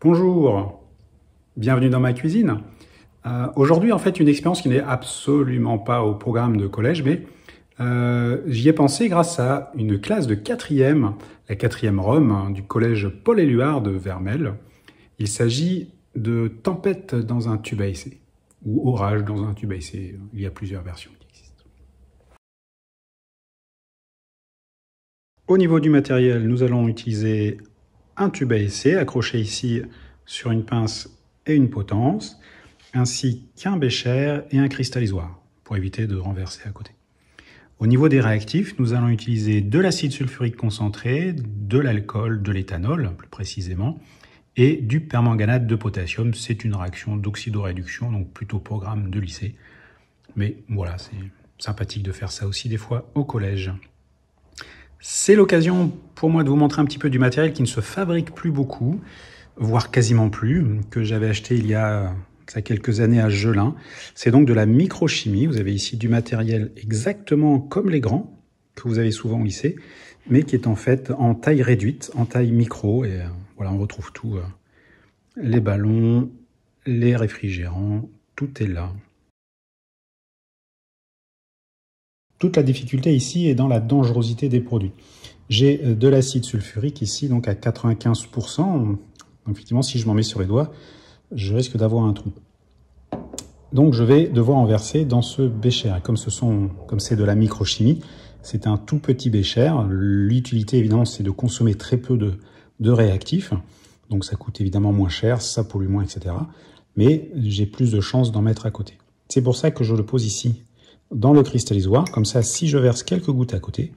Bonjour, bienvenue dans ma cuisine. Aujourd'hui, en fait, une expérience qui n'est absolument pas au programme de collège, mais j'y ai pensé grâce à une classe de quatrième, la quatrième Rome, du collège Paul-Éluard de Vermelles. Il s'agit de Tempête dans un tube à essai, ou Orage dans un tube à essai. Il y a plusieurs versions qui existent. Au niveau du matériel, nous allons utiliser un tube à essai accroché ici sur une pince et une potence, ainsi qu'un bécher et un cristallisoir, pour éviter de renverser à côté. Au niveau des réactifs, nous allons utiliser de l'acide sulfurique concentré, de l'alcool, de l'éthanol plus précisément, et du permanganate de potassium. C'est une réaction d'oxydoréduction, donc plutôt programme de lycée. Mais voilà, c'est sympathique de faire ça aussi des fois au collège. C'est l'occasion pour moi de vous montrer un petit peu du matériel qui ne se fabrique plus beaucoup, voire quasiment plus, que j'avais acheté il y a quelques années à Gelin. C'est donc de la microchimie. Vous avez ici du matériel exactement comme les grands, que vous avez souvent au lycée, mais qui est en fait en taille réduite, en taille micro. Et voilà, on retrouve tout. Les ballons, les réfrigérants, tout est là. Toute la difficulté ici est dans la dangerosité des produits. J'ai de l'acide sulfurique ici, donc à 95%. Donc effectivement, si je m'en mets sur les doigts, je risque d'avoir un trou. Donc je vais devoir en verser dans ce bécher. Comme c'est de la microchimie, c'est un tout petit bécher. L'utilité évidemment, c'est de consommer très peu de réactifs. Donc ça coûte évidemment moins cher, ça pollue moins, etc. Mais j'ai plus de chances d'en mettre à côté. C'est pour ça que je le pose ici dans le cristallisoir. Comme ça, si je verse quelques gouttes à côté,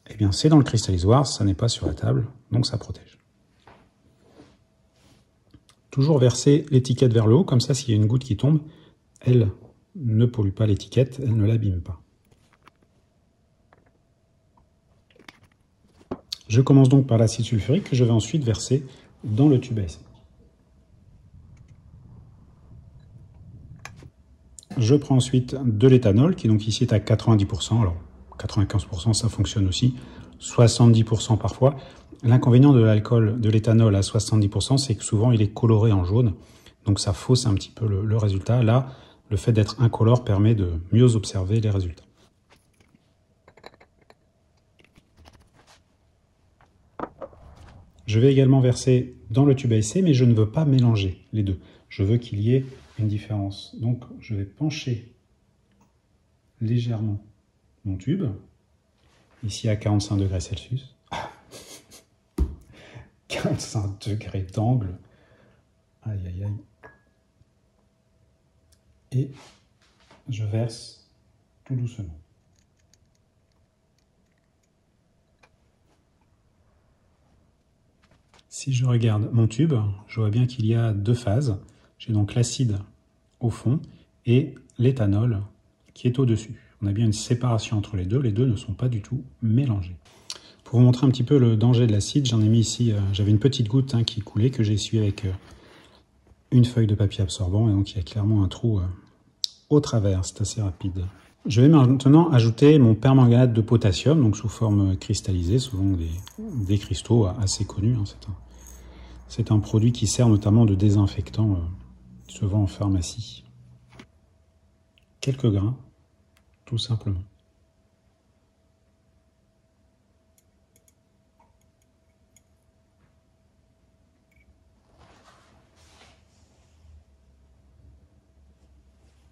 eh bien c'est dans le cristallisoir, ça n'est pas sur la table, donc ça protège. Toujours verser l'étiquette vers le haut, comme ça s'il y a une goutte qui tombe, elle ne pollue pas l'étiquette, elle ne l'abîme pas. Je commence donc par l'acide sulfurique que je vais ensuite verser dans le tube à essai. Je prends ensuite de l'éthanol qui donc ici est à 90%, alors 95% ça fonctionne aussi, 70% parfois. L'inconvénient de l'alcool, de l'éthanol à 70%, c'est que souvent il est coloré en jaune, donc ça fausse un petit peu le résultat. Là, le fait d'être incolore permet de mieux observer les résultats. Je vais également verser dans le tube à essai, mais je ne veux pas mélanger les deux. Je veux qu'il y ait une différence. Donc je vais pencher légèrement mon tube, ici à 45 degrés Celsius. 45 degrés d'angle. Aïe, aïe, aïe. Et je verse tout doucement. Si je regarde mon tube, je vois bien qu'il y a deux phases. J'ai donc l'acide au fond et l'éthanol qui est au-dessus. On a bien une séparation entre les deux ne sont pas du tout mélangés. Pour vous montrer un petit peu le danger de l'acide, j'en ai mis ici, j'avais une petite goutte qui coulait, que j'ai essuyé avec une feuille de papier absorbant, et donc il y a clairement un trou au travers, c'est assez rapide. Je vais maintenant ajouter mon permanganate de potassium, donc sous forme cristallisée, selon des cristaux assez connus. C'est un produit qui sert notamment de désinfectant, qui se vend en pharmacie. Quelques grains, tout simplement.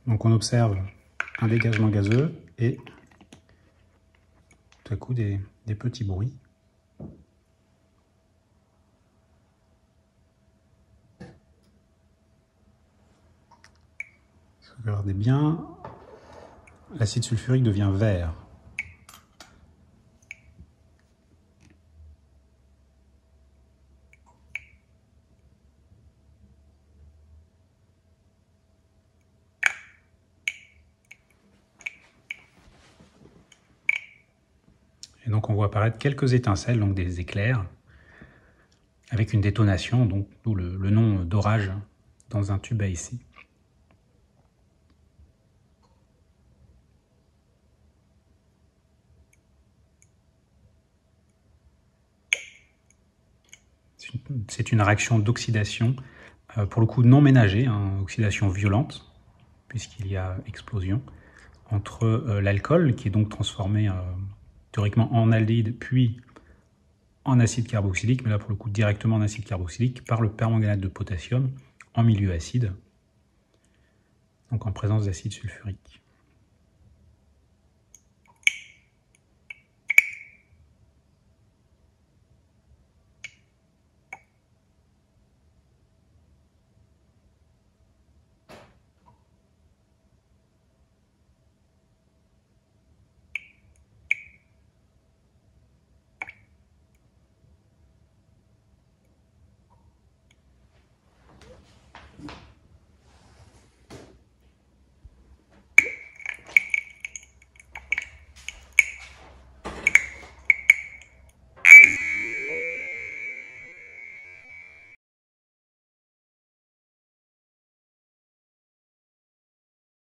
Donc on observe un dégagement gazeux et tout à coup des petits bruits. Regardez bien, l'acide sulfurique devient vert. Et donc on voit apparaître quelques étincelles, donc des éclairs, avec une détonation, donc d'où le nom d'orage dans un tube à essai. c'est une réaction d'oxydation, pour le coup non ménagée, hein, oxydation violente, puisqu'il y a explosion, entre l'alcool, qui est donc transformé théoriquement en aldéhyde, puis en acide carboxylique, mais là pour le coup directement en acide carboxylique, par le permanganate de potassium en milieu acide, donc en présence d'acide sulfurique.